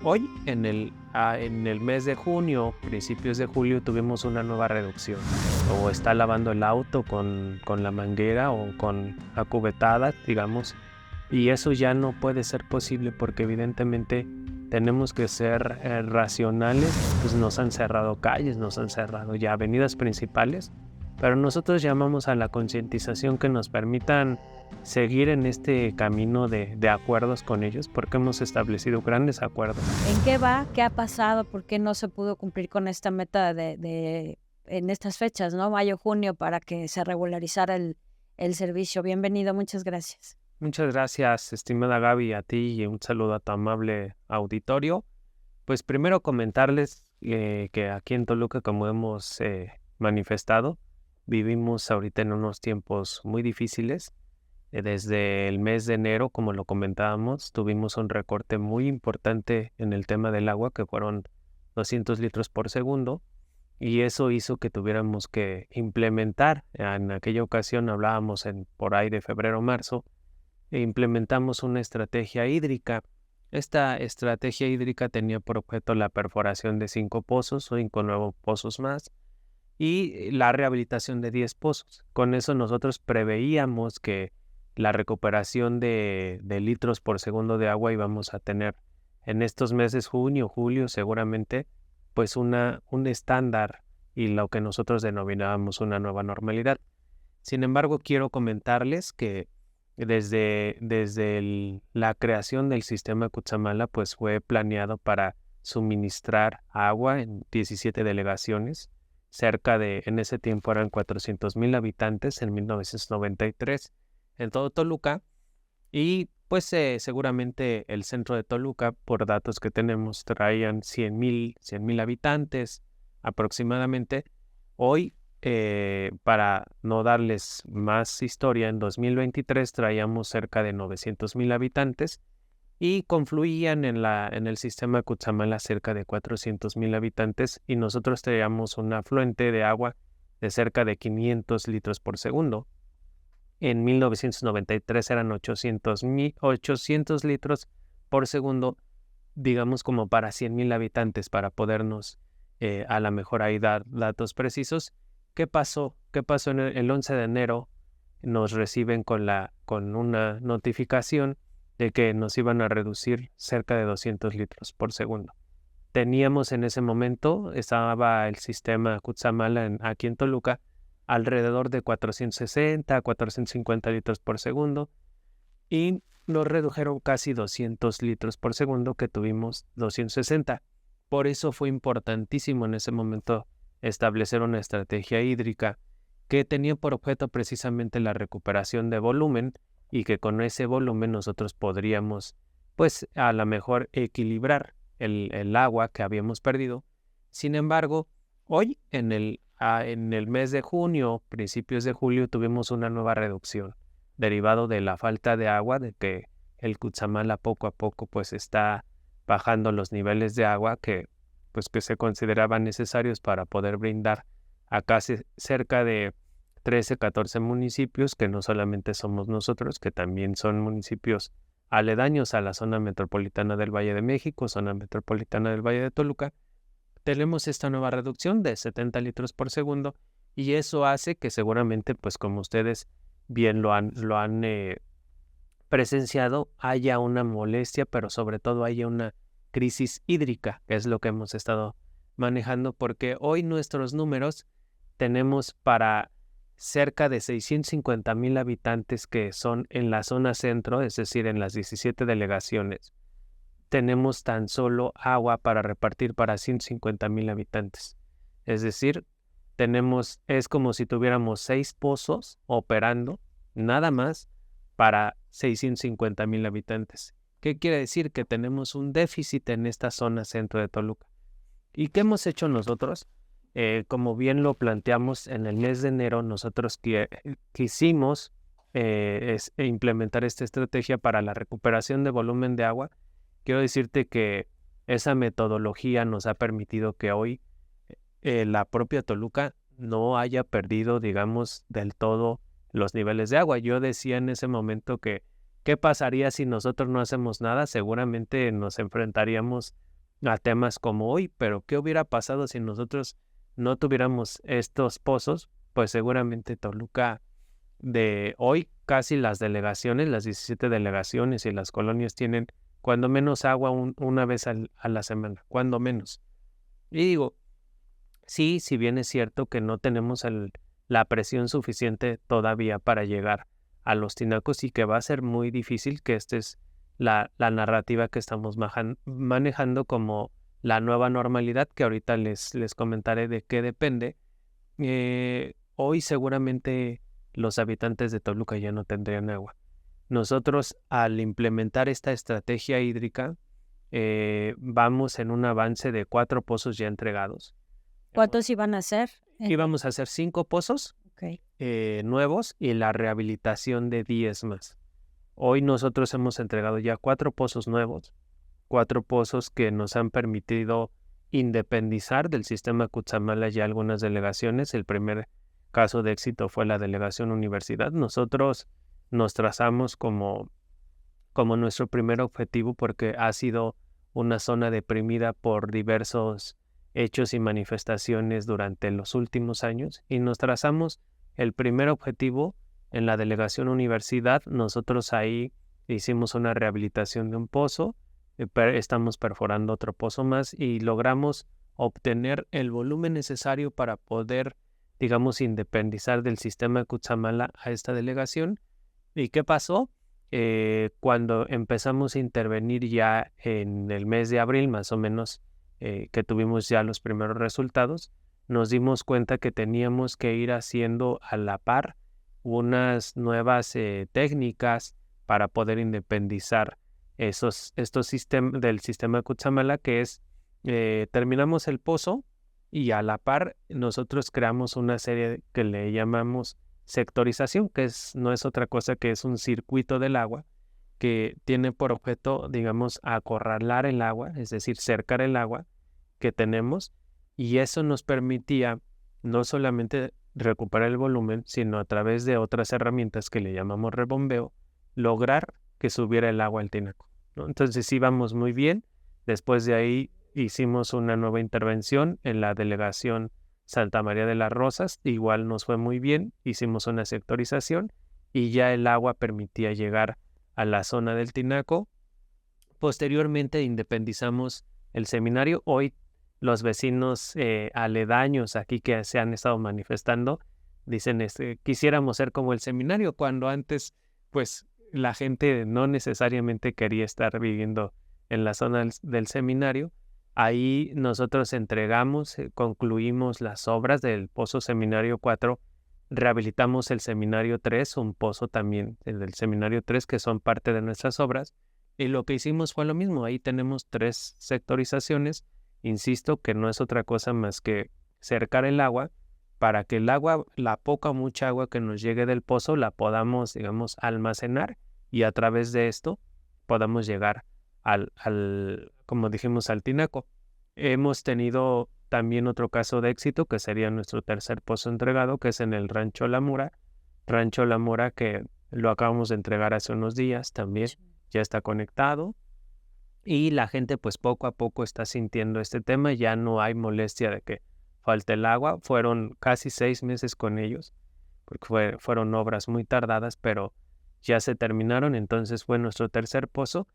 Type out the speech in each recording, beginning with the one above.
Hoy, en el mes de junio, principios de julio, tuvimos una nueva reducción. O está lavando el auto con la manguera o con la cubetada, digamos. Y eso ya no puede ser posible porque evidentemente tenemos que ser racionales. Pues nos han cerrado calles, nos han cerrado ya avenidas principales. Pero nosotros llamamos a la concientización que nos permitan seguir en este camino de acuerdos con ellos, porque hemos establecido grandes acuerdos. ¿En qué va? ¿Qué ha pasado? ¿Por qué no se pudo cumplir con esta meta en estas fechas, ¿no? Mayo, junio, para que se regularizara el servicio. Bienvenido, muchas gracias. Muchas gracias, estimada Gaby, a ti y un saludo a tu amable auditorio. Pues primero comentarles que aquí en Toluca, como hemos manifestado, vivimos ahorita en unos tiempos muy difíciles. Desde el mes de enero, como lo comentábamos, tuvimos un recorte muy importante en el tema del agua, que fueron 200 litros por segundo, y eso hizo que tuviéramos que implementar. En aquella ocasión hablábamos por ahí de febrero o marzo, e implementamos una estrategia hídrica. Esta estrategia hídrica tenía por objeto la perforación de 5 pozos o 5 nuevos pozos más y la rehabilitación de 10 pozos. Con eso nosotros preveíamos que la recuperación de litros por segundo de agua íbamos a tener en estos meses, junio, julio, seguramente, pues un estándar y lo que nosotros denominábamos una nueva normalidad. Sin embargo, quiero comentarles que desde la creación del sistema Cutzamala, pues fue planeado para suministrar agua en 17 delegaciones. En ese tiempo eran 400,000 habitantes en 1993 en todo Toluca. Y pues seguramente el centro de Toluca, por datos que tenemos, traían 100,000 habitantes aproximadamente. Hoy, para no darles más historia, en 2023 traíamos cerca de 900,000 habitantes y confluían en el sistema Cutzamala cerca de 400,000 habitantes y nosotros traíamos un afluente de agua de cerca de 500 litros por segundo. En 1993 eran 800 litros por segundo, digamos como para 100,000 habitantes, para podernos a lo mejor ahí dar datos precisos. ¿Qué pasó? ¿Qué pasó el 11 de enero? Nos reciben con una notificación de que nos iban a reducir cerca de 200 litros por segundo. Teníamos en ese momento, estaba el sistema Cutzamala aquí en Toluca, alrededor de 460 a 450 litros por segundo y nos redujeron casi 200 litros por segundo, que tuvimos 260. Por eso fue importantísimo en ese momento establecer una estrategia hídrica que tenía por objeto precisamente la recuperación de volumen y que con ese volumen nosotros podríamos, pues a lo mejor equilibrar el agua que habíamos perdido. Sin embargo, hoy en el mes de junio, principios de julio, tuvimos una nueva reducción derivado de la falta de agua, de que el Cutzamala poco a poco pues está bajando los niveles de agua que se consideraban necesarios para poder brindar a casi cerca de 13, 14 municipios, que no solamente somos nosotros, que también son municipios aledaños a la zona metropolitana del Valle de México, zona metropolitana del Valle de Toluca. Tenemos esta nueva reducción de 70 litros por segundo y eso hace que seguramente, pues como ustedes bien lo han presenciado, haya una molestia, pero sobre todo haya una crisis hídrica, que es lo que hemos estado manejando, porque hoy nuestros números tenemos para cerca de 650,000 habitantes que son en la zona centro, es decir, en las 17 delegaciones. Tenemos tan solo agua para repartir para 150,000 habitantes. Es decir, es como si tuviéramos 6 pozos operando, nada más, para 650,000 habitantes. ¿Qué quiere decir? Que tenemos un déficit en esta zona centro de Toluca. ¿Y qué hemos hecho nosotros? Como bien lo planteamos en el mes de enero, nosotros quisimos implementar esta estrategia para la recuperación de volumen de agua. Quiero decirte que esa metodología nos ha permitido que hoy la propia Toluca no haya perdido, digamos, del todo los niveles de agua. Yo decía en ese momento que ¿qué pasaría si nosotros no hacemos nada? Seguramente nos enfrentaríamos a temas como hoy, pero ¿qué hubiera pasado si nosotros no tuviéramos estos pozos? Pues seguramente Toluca de hoy, casi las delegaciones, las 17 delegaciones y las colonias tienen cuando menos agua una vez a la semana, cuando menos. Y digo, sí, si bien es cierto que no tenemos la presión suficiente todavía para llegar a los tinacos y que va a ser muy difícil, que esta es la narrativa que estamos manejando como la nueva normalidad, que ahorita les comentaré de qué depende. Hoy seguramente los habitantes de Toluca ya no tendrían agua. Nosotros, al implementar esta estrategia hídrica, vamos en un avance de 4 pozos ya entregados. ¿Cuántos iban a hacer? Íbamos a hacer 5 pozos Ok. nuevos y la rehabilitación de 10 más. Hoy nosotros hemos entregado ya 4 pozos nuevos, 4 pozos que nos han permitido independizar del sistema Cutzamala ya algunas delegaciones. El primer caso de éxito fue la delegación Universidad. Nosotros nos trazamos como nuestro primer objetivo porque ha sido una zona deprimida por diversos hechos y manifestaciones durante los últimos años y nos trazamos el primer objetivo en la delegación Universidad. Nosotros ahí hicimos una rehabilitación de un pozo, estamos perforando otro pozo más y logramos obtener el volumen necesario para poder, digamos, independizar del sistema Cutzamala a esta delegación. ¿Y qué pasó? Cuando empezamos a intervenir ya en el mes de abril, más o menos, que tuvimos ya los primeros resultados, nos dimos cuenta que teníamos que ir haciendo a la par unas nuevas técnicas para poder independizar estos sistemas del sistema Cutzamala, que es, terminamos el pozo y a la par nosotros creamos una serie que le llamamos sectorización, que no es otra cosa que es un circuito del agua que tiene por objeto, digamos, acorralar el agua, es decir, cercar el agua que tenemos, y eso nos permitía no solamente recuperar el volumen, sino a través de otras herramientas que le llamamos rebombeo, lograr que subiera el agua al tinaco, ¿no? Entonces íbamos muy bien. Después de ahí hicimos una nueva intervención en la delegación Santa María de las Rosas, igual nos fue muy bien, hicimos una sectorización y ya el agua permitía llegar a la zona del tinaco. Posteriormente independizamos el seminario. Hoy los vecinos aledaños aquí que se han estado manifestando dicen, quisiéramos ser como el seminario, cuando antes pues la gente no necesariamente quería estar viviendo en la zona del seminario. Ahí nosotros entregamos, concluimos las obras del Pozo Seminario 4, rehabilitamos el Seminario 3, un pozo también del Seminario 3 que son parte de nuestras obras, y lo que hicimos fue lo mismo. Ahí tenemos 3 sectorizaciones, insisto que no es otra cosa más que cercar el agua para que el agua, la poca o mucha agua que nos llegue del pozo la podamos, digamos, almacenar y a través de esto podamos llegar como dijimos, al tinaco. Hemos tenido también otro caso de éxito que sería nuestro tercer pozo entregado, que es en el Rancho La Mora que lo acabamos de entregar hace unos días también, ya está conectado y la gente pues poco a poco está sintiendo este tema, ya no hay molestia de que falte el agua. Fueron casi 6 meses con ellos porque fueron obras muy tardadas, pero ya se terminaron. Entonces fue nuestro tercer pozo.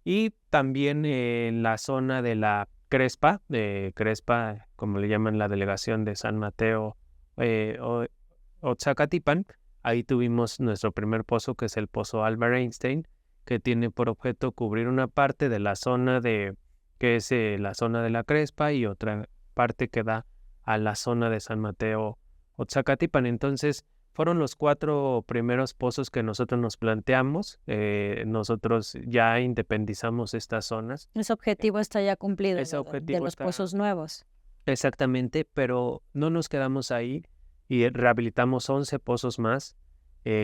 Y también en la zona de la Crespa, como le llaman la delegación de San Mateo o Zacatipan, ahí tuvimos nuestro primer pozo, que es el pozo Albert Einstein, que tiene por objeto cubrir una parte de la zona que es la zona de la Crespa y otra parte que da a la zona de San Mateo o Zacatipan. Entonces, fueron los 4 primeros pozos que nosotros nos planteamos. Nosotros ya independizamos estas zonas. Ese objetivo está ya cumplido Ese de objetivo los pozos nuevos. Exactamente, pero no nos quedamos ahí y rehabilitamos 11 pozos más.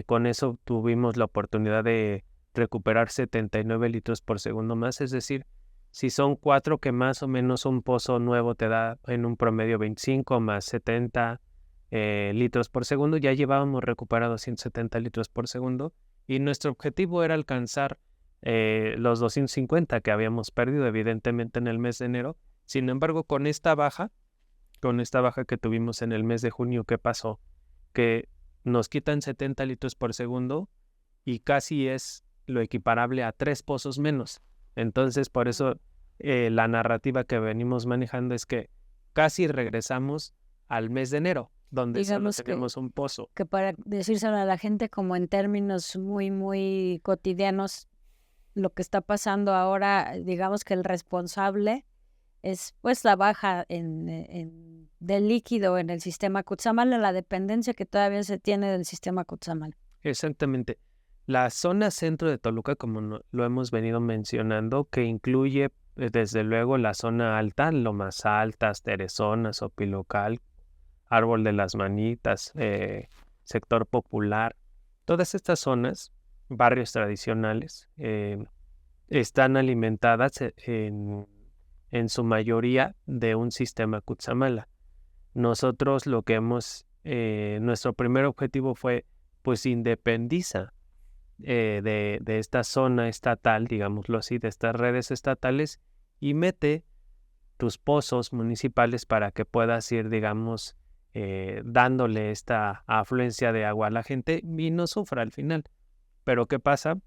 Con eso tuvimos la oportunidad de recuperar 79 litros por segundo más. Es decir, si son 4 que más o menos un pozo nuevo te da en un promedio 25 más 70 litros por segundo, ya llevábamos recuperados 170 litros por segundo y nuestro objetivo era alcanzar los 250 que habíamos perdido evidentemente en el mes de enero, Sin embargo, con esta baja que tuvimos en el mes de junio, ¿qué pasó? Que nos quitan 70 litros por segundo y casi es lo equiparable a 3 pozos menos. Entonces, por eso la narrativa que venimos manejando es que casi regresamos al mes de enero, donde solo Digamos tenemos un pozo. que para decírselo a la gente como en términos muy, muy cotidianos, lo que está pasando ahora, digamos que el responsable es pues la baja del líquido en el sistema Cutzamala, la dependencia que todavía se tiene del sistema Cutzamala. Exactamente. La zona centro de Toluca, como lo hemos venido mencionando, que incluye desde luego la zona alta, Lomas Altas, Teresona, Sopilocal, Árbol de las Manitas, sector popular, todas estas zonas, barrios tradicionales, están alimentadas en su mayoría de un sistema Cutzamala. Nosotros lo que nuestro primer objetivo fue, pues, independiza de esta zona estatal, digámoslo así, de estas redes estatales, y mete tus pozos municipales para que puedas ir, digamos, dándole esta afluencia de agua a la gente y no sufra al final. Pero ¿qué pasa?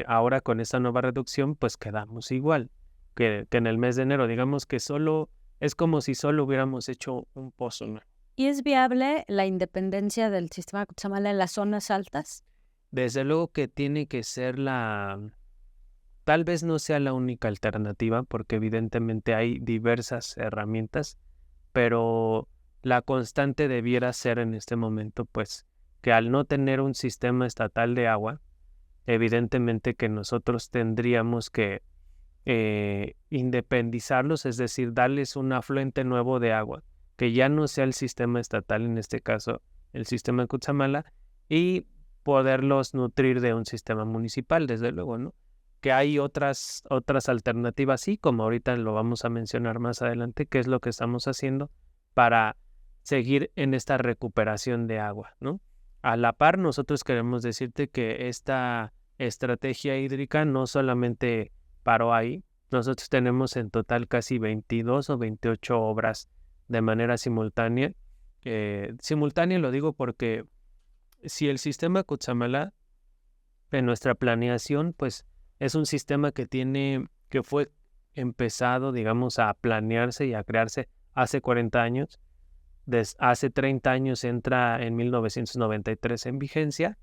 Ahora con esta nueva reducción, pues quedamos igual que en el mes de enero. Digamos que es como si solo hubiéramos hecho un pozo, ¿no? ¿Y es viable la independencia del sistema Cutzamala en las zonas altas? Desde luego que tiene que ser tal vez no sea la única alternativa, porque evidentemente hay diversas herramientas, pero la constante debiera ser en este momento, pues, que al no tener un sistema estatal de agua, evidentemente que nosotros tendríamos que independizarlos, es decir, darles un afluente nuevo de agua, que ya no sea el sistema estatal, en este caso el sistema de Cutzamala, y poderlos nutrir de un sistema municipal, desde luego, ¿no? Que hay otras alternativas, sí, como ahorita lo vamos a mencionar más adelante, que es lo que estamos haciendo para seguir en esta recuperación de agua, ¿no? A la par, nosotros queremos decirte que esta estrategia hídrica no solamente paró ahí. Nosotros tenemos en total casi 22 o 28 obras de manera simultánea. Simultánea lo digo porque si el sistema Cutzamala en nuestra planeación, pues es un sistema que fue empezado, digamos, a planearse y a crearse hace 40 años. Hace 30 años entra en 1993 en vigencia,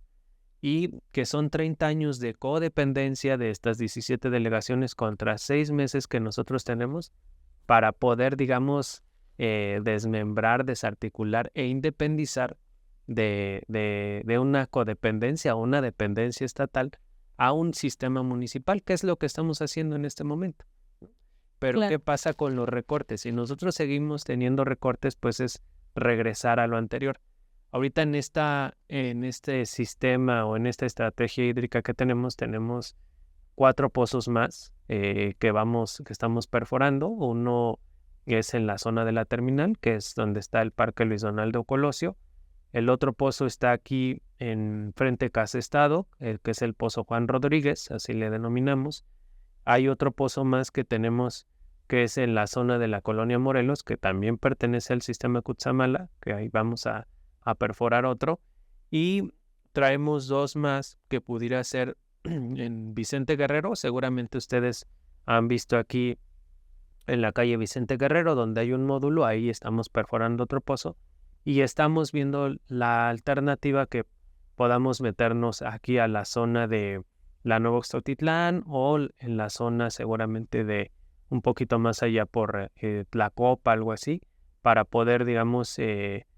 y que son 30 años de codependencia de estas 17 delegaciones contra 6 meses que nosotros tenemos para poder, digamos, desmembrar, desarticular e independizar de una codependencia o una dependencia estatal a un sistema municipal, que es lo que estamos haciendo en este momento. Pero Claro. ¿qué pasa con los recortes? Si nosotros seguimos teniendo recortes, pues es regresar a lo anterior. Ahorita en este sistema o en esta estrategia hídrica que tenemos 4 pozos más que estamos perforando. Uno es en la zona de la terminal, que es donde está el Parque Luis Donaldo Colosio. El otro pozo está aquí en frente a Casa Estado, que es el pozo Juan Rodríguez, así le denominamos. Hay otro pozo más que tenemos que es en la zona de la colonia Morelos, que también pertenece al sistema Cutzamala, que ahí vamos a perforar otro, y traemos 2 más que pudiera ser en Vicente Guerrero. Seguramente ustedes han visto aquí en la calle Vicente Guerrero, donde hay un módulo, ahí estamos perforando otro pozo, y estamos viendo la alternativa que podamos meternos aquí a la zona de la Nueva Oxtotitlán, o en la zona seguramente de un poquito más allá por Tlacopa, algo así, para poder, digamos,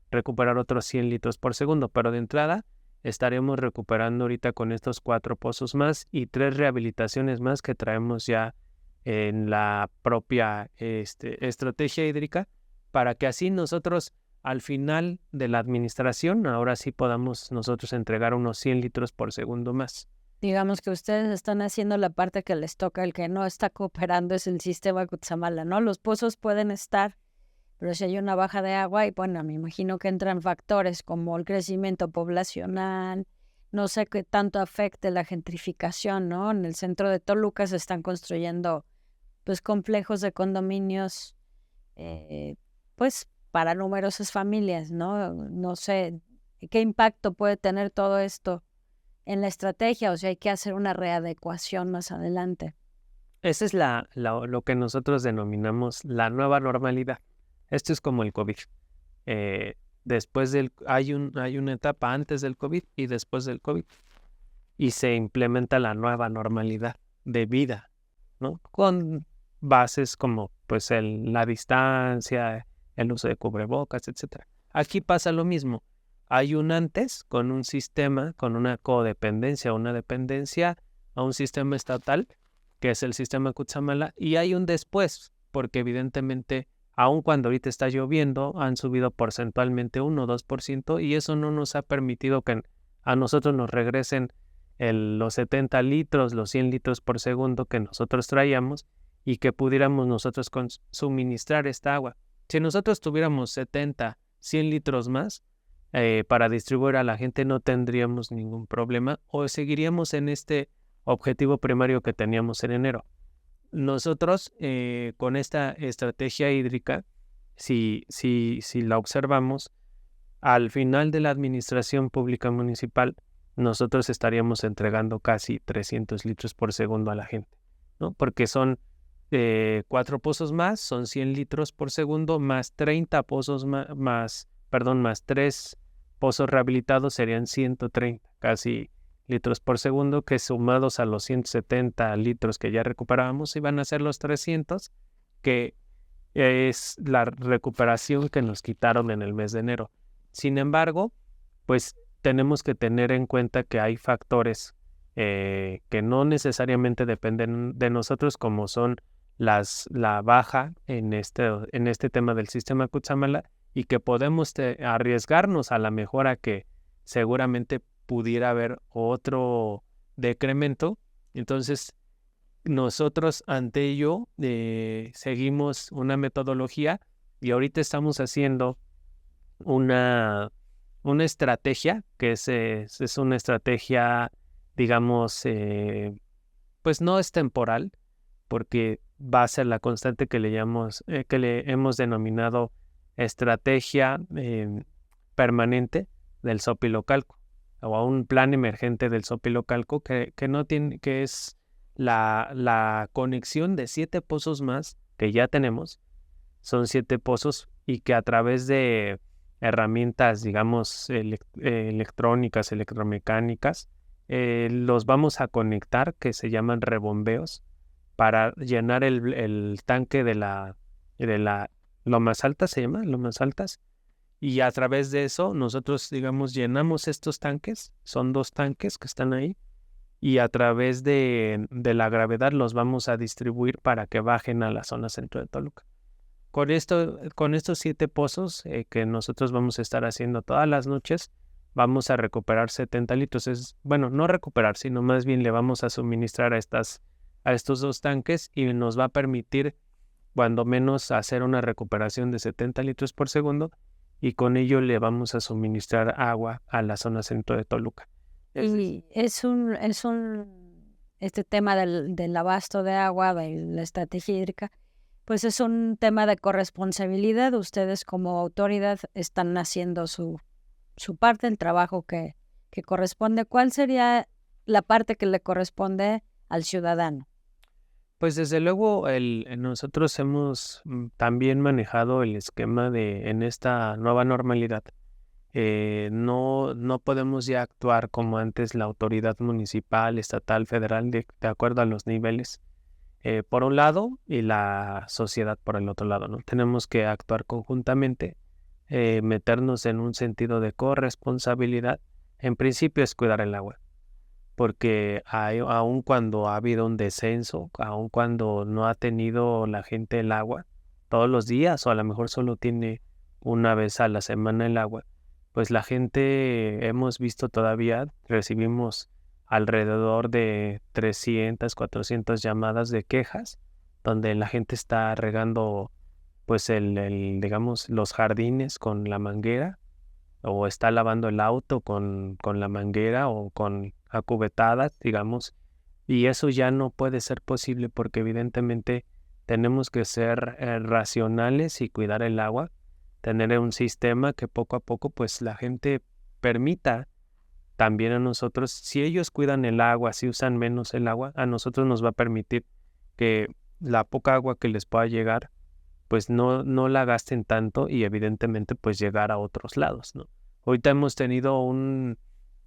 recuperar otros 100 litros por segundo. Pero de entrada estaremos recuperando ahorita con estos 4 pozos más y 3 rehabilitaciones más que traemos ya en la propia estrategia hídrica, para que así nosotros al final de la administración, ahora sí podamos nosotros entregar unos 100 litros por segundo más. Digamos que ustedes están haciendo la parte que les toca, el que no está cooperando es el sistema Cutzamala, ¿no? Los pozos pueden estar, pero si hay una baja de agua, y bueno, me imagino que entran factores como el crecimiento poblacional, no sé qué tanto afecte la gentrificación, ¿no? En el centro de Toluca se están construyendo pues complejos de condominios, pues para numerosas familias, ¿no? No sé qué impacto puede tener todo esto en la estrategia, o sea, hay que hacer una readecuación más adelante. Esa es lo que nosotros denominamos la nueva normalidad. Esto es como el COVID. Eh, hay una etapa antes del COVID y después del COVID. Y se implementa la nueva normalidad de vida, ¿no? Con bases como pues la distancia, el uso de cubrebocas, etcétera. Aquí pasa lo mismo. Hay un antes con un sistema, con una codependencia, una dependencia a un sistema estatal, que es el sistema Cutzamala, y hay un después, porque evidentemente, aun cuando ahorita está lloviendo, han subido porcentualmente 1 o 2%, y eso no nos ha permitido que a nosotros nos regresen los 70 litros, los 100 litros por segundo que nosotros traíamos y que pudiéramos nosotros suministrar esta agua. Si nosotros tuviéramos 70, 100 litros más para distribuir a la gente, no tendríamos ningún problema o seguiríamos en este objetivo primario que teníamos en enero. Nosotros con esta estrategia hídrica, si la observamos, al final de la administración pública municipal, nosotros estaríamos entregando casi 300 litros por segundo a la gente, ¿no? Porque son 4 pozos más, son 100 litros por segundo, más 30 pozos más 3 pozos rehabilitados serían 130 casi litros por segundo, que sumados a los 170 litros que ya recuperábamos, iban a ser los 300, que es la recuperación que nos quitaron en el mes de enero. Sin embargo, pues tenemos que tener en cuenta que hay factores que no necesariamente dependen de nosotros, como son la baja en este tema del sistema Cutzamala, y que podemos arriesgarnos a la mejora que seguramente pudiera haber otro decremento. Entonces, nosotros ante ello seguimos una metodología y ahorita estamos haciendo una estrategia que es una estrategia, digamos, pues no es temporal, porque va a ser la constante que que le hemos denominado estrategia permanente del Sopilocalco, o a un plan emergente del Sopilocalco que no tiene, que es la conexión de 7 pozos más que ya tenemos. Son 7 pozos y que a través de herramientas, digamos, electrónicas, electromecánicas, los vamos a conectar, que se llaman rebombeos, para llenar el tanque de la Lomas Altas, se llama, Lomas Altas, y a través de eso nosotros, digamos, llenamos estos tanques, son 2 tanques que están ahí, y a través de la gravedad los vamos a distribuir para que bajen a la zona centro de Toluca. Con estos 7 pozos que nosotros vamos a estar haciendo todas las noches, vamos a recuperar 70 litros. Bueno, no recuperar, sino más bien le vamos a suministrar a estos 2 tanques, y nos va a permitir, cuando menos, hacer una recuperación de 70 litros por segundo, y con ello le vamos a suministrar agua a la zona centro de Toluca. Y este tema del abasto de agua, de la estrategia hídrica, pues es un tema de corresponsabilidad. Ustedes como autoridad están haciendo su parte, el trabajo que corresponde. ¿Cuál sería la parte que le corresponde al ciudadano? Pues desde luego nosotros hemos también manejado el esquema en esta nueva normalidad. No podemos ya actuar como antes la autoridad municipal, estatal, federal, de acuerdo a los niveles, por un lado, y la sociedad por el otro lado, ¿no? Tenemos que actuar conjuntamente, meternos en un sentido de corresponsabilidad. En principio es cuidar el agua, porque aun cuando ha habido un descenso, aun cuando no ha tenido la gente el agua todos los días, o a lo mejor solo tiene una vez a la semana el agua, pues la gente, hemos visto todavía, recibimos alrededor de 300, 400 llamadas de quejas, donde la gente está regando pues digamos, los jardines con la manguera, o está lavando el auto con la manguera o con acubetadas, digamos, y eso ya no puede ser posible porque evidentemente tenemos que ser racionales y cuidar el agua, tener un sistema que poco a poco pues la gente permita también a nosotros, si ellos cuidan el agua, si usan menos el agua, a nosotros nos va a permitir que la poca agua que les pueda llegar, pues no la gasten tanto y evidentemente pues llegar a otros lados, ¿no? Ahorita hemos tenido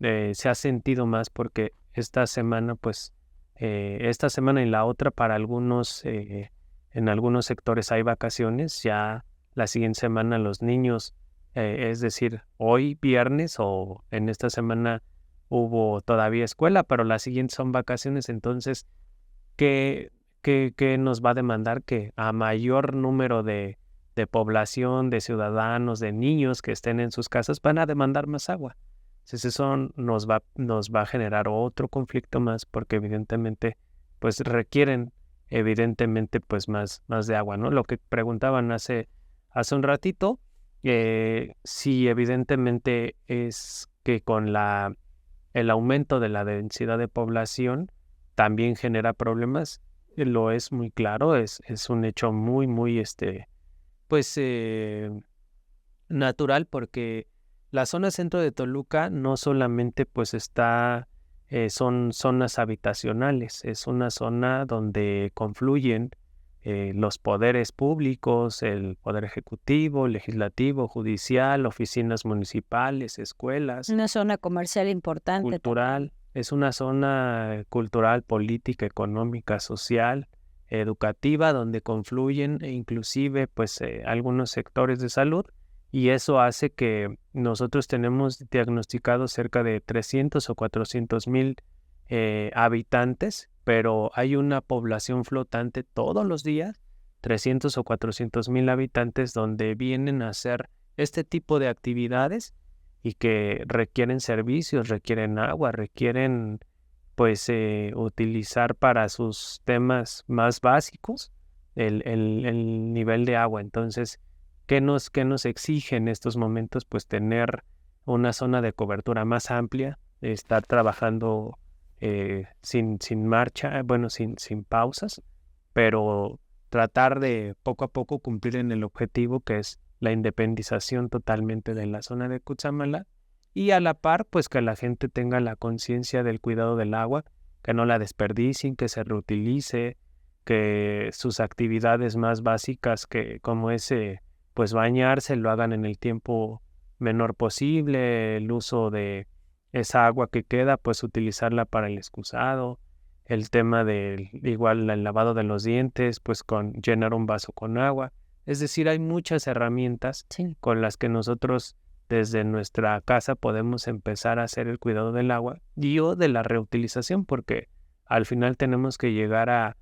se ha sentido más porque esta semana y la otra para algunos, en algunos sectores hay vacaciones, ya la siguiente semana los niños, es decir, hoy viernes o en esta semana hubo todavía escuela, pero la siguiente son vacaciones, entonces, ¿qué nos va a demandar? Que a mayor número de población, de ciudadanos, de niños que estén en sus casas, van a demandar más agua. Entonces eso nos va a generar otro conflicto más porque evidentemente pues requieren pues más de agua, ¿no? Lo que preguntaban hace un ratito, sí evidentemente es que con el aumento de la densidad de población también genera problemas, lo es muy claro, es un hecho muy, muy pues natural porque la zona centro de Toluca no solamente pues son zonas habitacionales, es una zona donde confluyen los poderes públicos, el poder ejecutivo, legislativo, judicial, oficinas municipales, escuelas, Una zona comercial importante también. cultural, es una zona cultural, política, económica, social, educativa, donde confluyen inclusive pues algunos sectores de salud. Y eso hace que nosotros tenemos diagnosticados cerca de 300 o 400,000 habitantes, pero hay una población flotante todos los días, 300 o 400,000 habitantes, donde vienen a hacer este tipo de actividades y que requieren servicios, requieren agua, requieren pues utilizar para sus temas más básicos el nivel de agua. Entonces, ¿qué nos exige en estos momentos? Pues tener una zona de cobertura más amplia, estar trabajando sin marcha, sin pausas, pero tratar de poco a poco cumplir en el objetivo que es la independización totalmente de la zona de Cutzamala y a la par, pues que la gente tenga la conciencia del cuidado del agua, que no la desperdicien, que se reutilice, que sus actividades más básicas, que como ese pues bañarse, lo hagan en el tiempo menor posible, el uso de esa agua que queda, pues utilizarla para el excusado, el tema del igual el lavado de los dientes, pues con llenar un vaso con agua. Es decir, hay muchas herramientas Sí. con las que nosotros desde nuestra casa podemos empezar a hacer el cuidado del agua o de la reutilización, porque al final tenemos que llegar a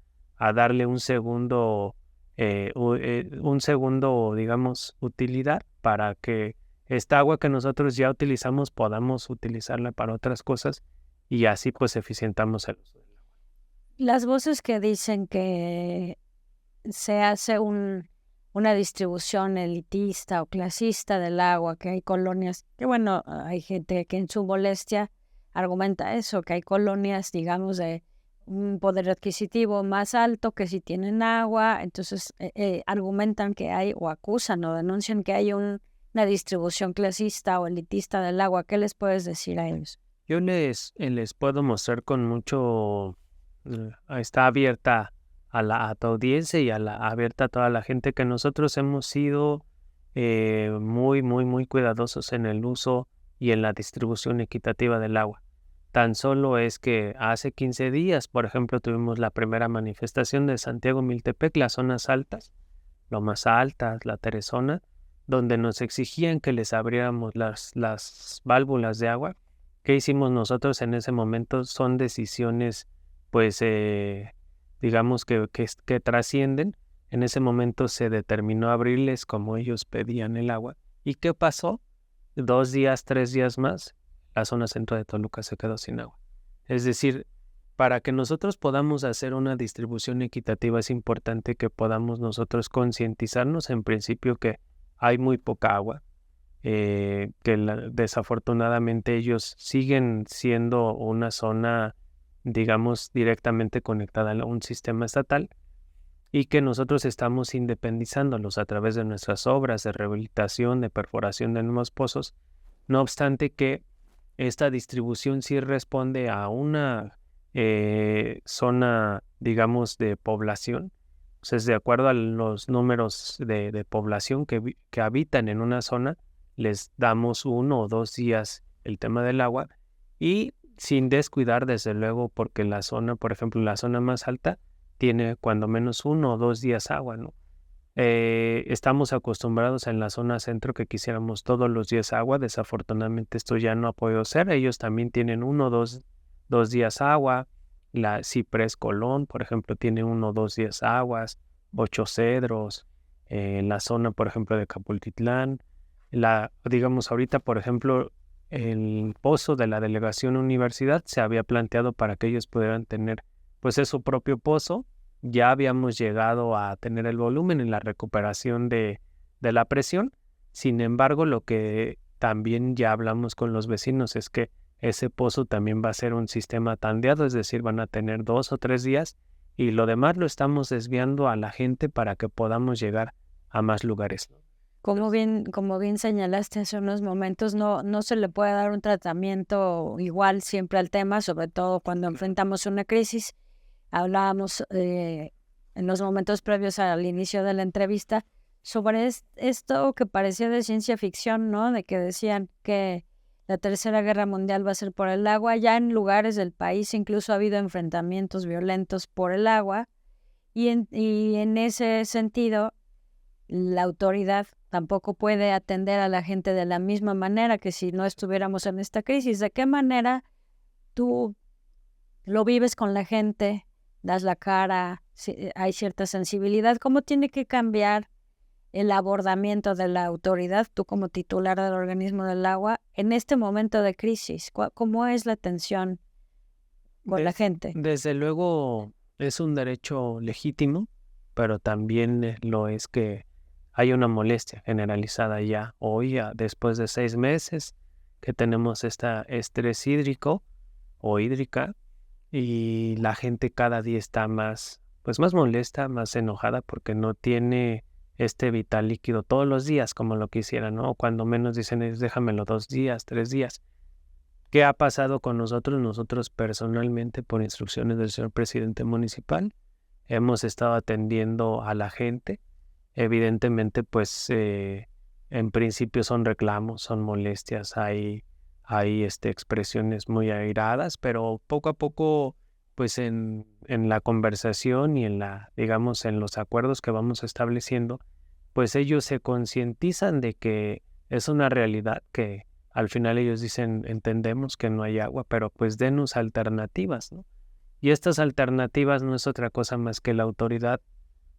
darle un segundo, digamos, utilidad para que esta agua que nosotros ya utilizamos podamos utilizarla para otras cosas y así pues eficientamos el uso del agua. Las voces que dicen que se hace una distribución elitista o clasista del agua, que hay colonias, que bueno, hay gente que en su molestia argumenta eso, que hay colonias, digamos, de un poder adquisitivo más alto que si tienen agua, entonces argumentan que hay o acusan o denuncian que hay una distribución clasista o elitista del agua. ¿Qué les puedes decir a ellos? Yo les puedo mostrar con mucho, está abierta a tu audiencia y abierta a toda la gente que nosotros hemos sido muy, muy, muy cuidadosos en el uso y en la distribución equitativa del agua. Tan solo es que hace 15 días, por ejemplo, tuvimos la primera manifestación de Santiago Miltepec, las zonas altas, Lomas Altas, La Teresona, donde nos exigían que les abriéramos las válvulas de agua. ¿Qué hicimos nosotros en ese momento? Son decisiones, pues, digamos que trascienden. En ese momento se determinó abrirles como ellos pedían el agua. ¿Y qué pasó? 2 días, 3 días más, la zona centro de Toluca se quedó sin agua. Es decir, para que nosotros podamos hacer una distribución equitativa es importante que podamos nosotros concientizarnos en principio que hay muy poca agua, que desafortunadamente ellos siguen siendo una zona, digamos, directamente conectada a un sistema estatal y que nosotros estamos independizándolos a través de nuestras obras de rehabilitación, de perforación de nuevos pozos, no obstante que esta distribución sí responde a una zona, digamos, de población. Entonces, de acuerdo a los números de población que habitan en una zona, les damos 1 o 2 días el tema del agua y sin descuidar, desde luego, porque la zona, por ejemplo, la zona más alta tiene cuando menos 1 o 2 días agua, ¿no? Estamos acostumbrados en la zona centro que quisiéramos todos los días agua. Desafortunadamente esto ya no ha podido ser. Ellos también tienen 1 o 2 días agua. La Ciprés Colón, por ejemplo, tiene 1 o 2 días aguas. Ocho Cedros, la zona, por ejemplo, de Capultitlán. Digamos, ahorita, por ejemplo, el pozo de la delegación universidad se había planteado para que ellos pudieran tener, pues, su propio pozo. Ya habíamos llegado a tener el volumen en la recuperación de la presión. Sin embargo, lo que también ya hablamos con los vecinos es que ese pozo también va a ser un sistema tandeado, es decir, van a tener 2 o 3 días y lo demás lo estamos desviando a la gente para que podamos llegar a más lugares. Como bien señalaste hace unos momentos, no se le puede dar un tratamiento igual siempre al tema, sobre todo cuando enfrentamos una crisis. Hablábamos en los momentos previos al inicio de la entrevista sobre esto que parecía de ciencia ficción, ¿no? De que decían que la Tercera Guerra Mundial va a ser por el agua. Ya en lugares del país incluso ha habido enfrentamientos violentos por el agua y en ese sentido la autoridad tampoco puede atender a la gente de la misma manera que si no estuviéramos en esta crisis. ¿De qué manera tú lo vives con la gente? Das la cara, hay cierta sensibilidad. ¿Cómo tiene que cambiar el abordamiento de la autoridad, tú como titular del organismo del agua, en este momento de crisis? ¿Cómo es la atención con la gente? Desde luego es un derecho legítimo, pero también lo es que hay una molestia generalizada ya hoy, después de 6 meses que tenemos este estrés hídrico o hídrica, y la gente cada día está más molesta, más enojada porque no tiene este vital líquido todos los días como lo quisiera, ¿no? O cuando menos dicen déjamelo 2 días, 3 días. ¿Qué ha pasado con nosotros? Nosotros personalmente, por instrucciones del señor presidente municipal, hemos estado atendiendo a la gente. Evidentemente, pues, en principio son reclamos, son molestias, hay expresiones muy airadas, pero poco a poco, pues en la conversación y digamos, en los acuerdos que vamos estableciendo, pues ellos se concientizan de que es una realidad que al final ellos dicen, entendemos que no hay agua, pero pues denos alternativas, ¿no? Y estas alternativas no es otra cosa más que la autoridad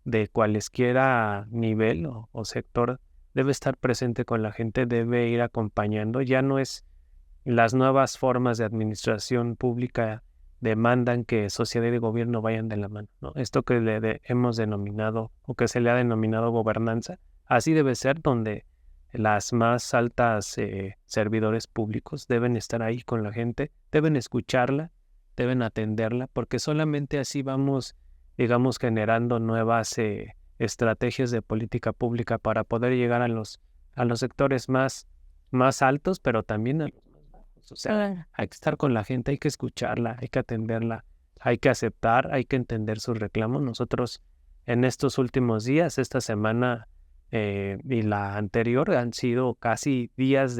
de cualesquiera nivel o sector debe estar presente con la gente, debe ir acompañando. Ya no es las nuevas formas de administración pública demandan que sociedad y gobierno vayan de la mano, ¿no? Esto que hemos denominado o que se le ha denominado gobernanza, así debe ser, donde las más altas servidores públicos deben estar ahí con la gente, deben escucharla, deben atenderla, porque solamente así vamos, digamos, generando nuevas estrategias de política pública para poder llegar a los sectores más altos, pero también a los más bajos. O sea, hay que estar con la gente, hay que escucharla, hay que atenderla, hay que aceptar, hay que entender sus reclamos. Nosotros en estos últimos días, esta semana y la anterior, han sido casi días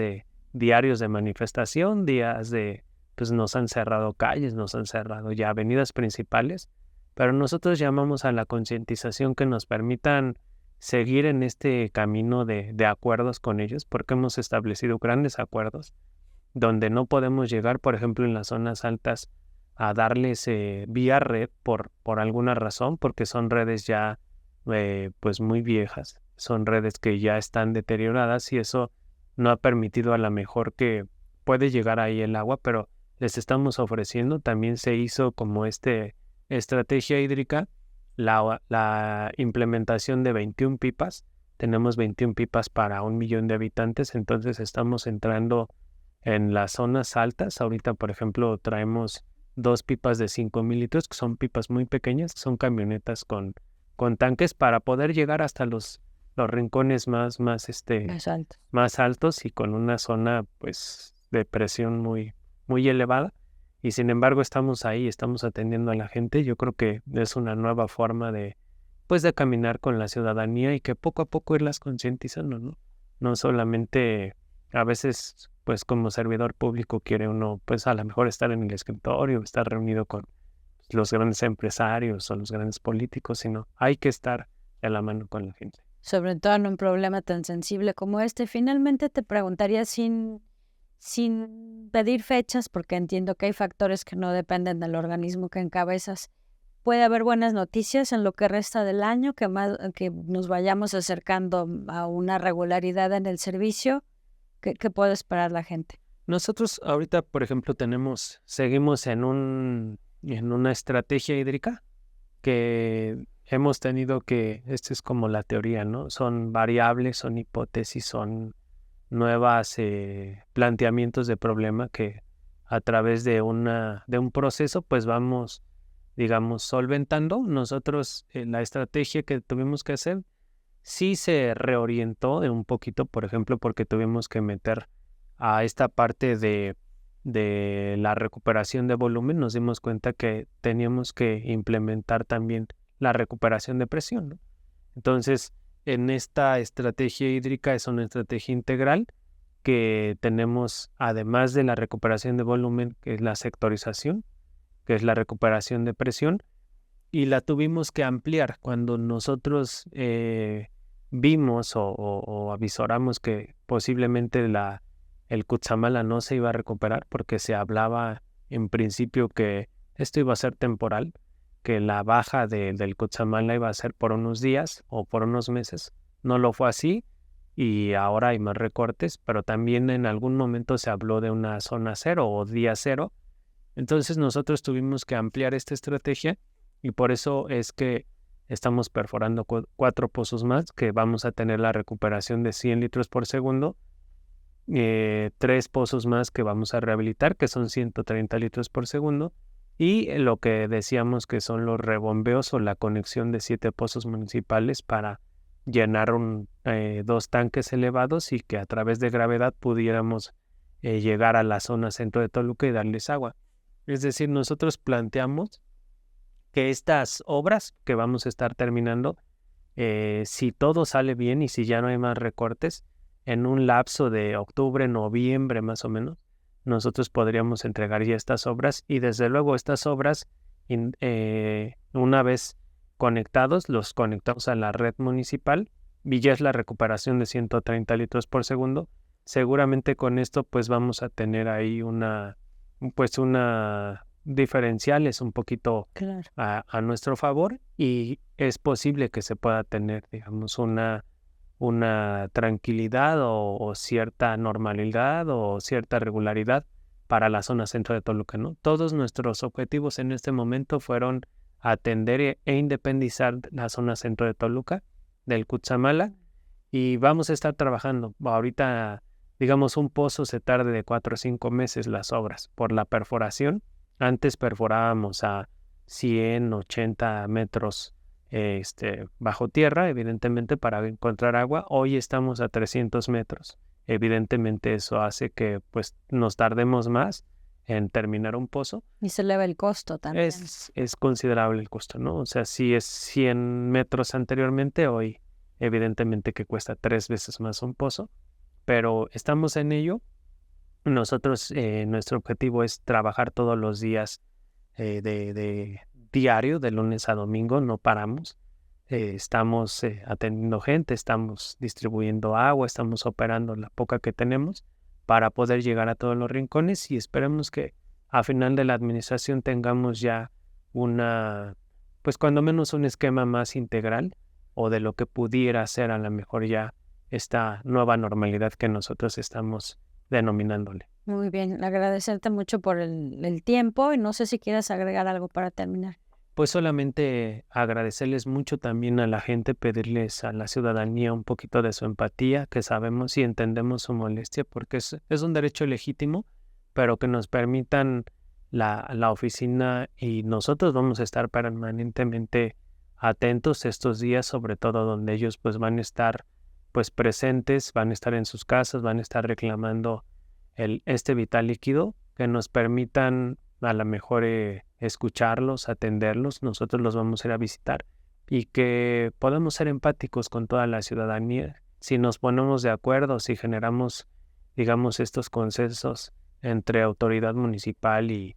diarios de manifestación, días pues nos han cerrado calles, nos han cerrado ya avenidas principales, pero nosotros llamamos a la concientización que nos permitan seguir en este camino de acuerdos con ellos, porque hemos establecido grandes acuerdos donde no podemos llegar, por ejemplo, en las zonas altas a darles vía red por alguna razón, porque son redes ya pues muy viejas, son redes que ya están deterioradas y eso no ha permitido a la mejor que puede llegar ahí el agua, pero les estamos ofreciendo. También se hizo como estrategia hídrica la implementación de 21 pipas. Tenemos 21 pipas para 1 millón de habitantes, entonces estamos entrando en las zonas altas. Ahorita, por ejemplo, traemos 2 pipas de 5,000 litros, que son pipas muy pequeñas, son camionetas con con tanques para poder llegar hasta los rincones más Exacto. más altos y con una zona pues de presión muy, muy elevada. Y sin embargo estamos ahí, estamos atendiendo a la gente. Yo creo que es una nueva forma de pues de caminar con la ciudadanía y que poco a poco irlas concientizando, ¿no? No solamente a veces pues como servidor público quiere uno pues a lo mejor estar en el escritorio, estar reunido con los grandes empresarios o los grandes políticos, sino hay que estar de la mano con la gente. Sobre todo en un problema tan sensible como este. Finalmente te preguntaría sin pedir fechas, porque entiendo que hay factores que no dependen del organismo que encabezas. ¿Puede haber buenas noticias en lo que resta del año, que nos vayamos acercando a una regularidad en el servicio? ¿Qué puede esperar la gente? Nosotros ahorita, por ejemplo, seguimos en una estrategia hídrica que hemos tenido esta es como la teoría, ¿no? Son variables, son hipótesis, son nuevas planteamientos de problema que a través de un proceso pues vamos, digamos, solventando. Nosotros la estrategia que tuvimos que hacer sí se reorientó de un poquito, por ejemplo, porque tuvimos que meter a esta parte de la recuperación de volumen. Nos dimos cuenta que teníamos que implementar también la recuperación de presión, ¿no? Entonces, en esta estrategia hídrica es una estrategia integral que tenemos, además de la recuperación de volumen, que es la sectorización, que es la recuperación de presión, y la tuvimos que ampliar cuando nosotros vimos o avisoramos que posiblemente el Cutzamala no se iba a recuperar porque se hablaba en principio que esto iba a ser temporal, que la baja del Cutzamala iba a ser por unos días o por unos meses. No lo fue así y ahora hay más recortes, pero también en algún momento se habló de una zona cero o día cero. Entonces nosotros tuvimos que ampliar esta estrategia y por eso es que estamos perforando 4 pozos más, que vamos a tener la recuperación de 100 litros por segundo, 3 pozos más que vamos a rehabilitar, que son 130 litros por segundo, y lo que decíamos que son los rebombeos o la conexión de 7 pozos municipales para llenar 2 tanques elevados y que a través de gravedad pudiéramos llegar a la zona centro de Toluca y darles agua. Es decir, nosotros planteamos que estas obras que vamos a estar terminando, si todo sale bien y si ya no hay más recortes, en un lapso de octubre, noviembre más o menos, nosotros podríamos entregar ya estas obras y desde luego estas obras, una vez conectados, los conectamos a la red municipal y ya es la recuperación de 130 litros por segundo. Seguramente con esto pues vamos a tener ahí una diferenciales un poquito Claro. a nuestro favor y es posible que se pueda tener, digamos, una tranquilidad o cierta normalidad o cierta regularidad para la zona centro de Toluca, ¿no? Todos nuestros objetivos en este momento fueron atender e independizar la zona centro de Toluca del Cutzamala y vamos a estar trabajando. Ahorita, digamos, un pozo se tarde de 4 o 5 meses las obras por la perforación. Antes perforábamos a 100, 80 metros bajo tierra, evidentemente para encontrar agua. Hoy estamos a 300 metros. Evidentemente eso hace que pues nos tardemos más en terminar un pozo. Y se eleva el costo también. Es considerable el costo, ¿no? O sea, si es 100 metros anteriormente, hoy evidentemente que cuesta 3 veces más un pozo, pero estamos en ello. Nosotros, nuestro objetivo es trabajar todos los días de diario, de lunes a domingo, no paramos. Estamos atendiendo gente, estamos distribuyendo agua, estamos operando la poca que tenemos para poder llegar a todos los rincones y esperemos que a final de la administración tengamos ya pues cuando menos un esquema más integral o de lo que pudiera ser a lo mejor ya esta nueva normalidad que nosotros estamos denominándole. Muy bien, agradecerte mucho por el tiempo y no sé si quieres agregar algo para terminar. Pues solamente agradecerles mucho también a la gente, pedirles a la ciudadanía un poquito de su empatía, que sabemos y entendemos su molestia porque es un derecho legítimo, pero que nos permitan la oficina y nosotros vamos a estar permanentemente atentos estos días, sobre todo donde ellos pues van a estar pues presentes, van a estar en sus casas, van a estar reclamando este vital líquido, que nos permitan a lo mejor escucharlos, atenderlos, nosotros los vamos a ir a visitar y que podamos ser empáticos con toda la ciudadanía. Si nos ponemos de acuerdo, si generamos, digamos, estos consensos entre autoridad municipal y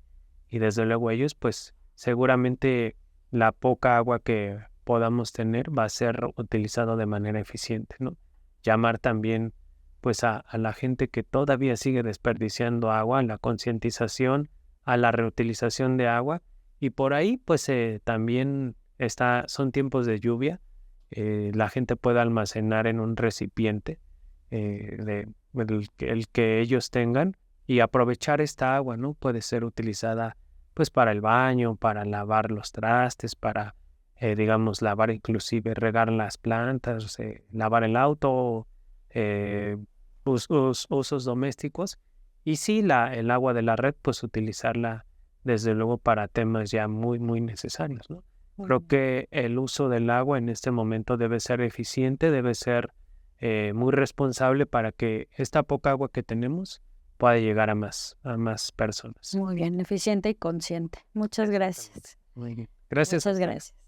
desde luego ellos, pues seguramente la poca agua que podamos tener va a ser utilizado de manera eficiente, ¿no? Llamar también pues a la gente que todavía sigue desperdiciando agua, a la concientización, a la reutilización de agua, y por ahí pues también son tiempos de lluvia, la gente puede almacenar en un recipiente el que ellos tengan y aprovechar esta agua, ¿no? Puede ser utilizada pues para el baño, para lavar los trastes, para digamos lavar inclusive regar las plantas, lavar el auto, usos domésticos. Y sí, el agua de la red, pues utilizarla desde luego para temas ya muy, muy necesarios, ¿no? Creo que el uso del agua en este momento debe ser eficiente, debe ser muy responsable para que esta poca agua que tenemos pueda llegar a más personas. Muy bien, eficiente y consciente. Muchas gracias. Muy bien. Gracias. Muchas gracias.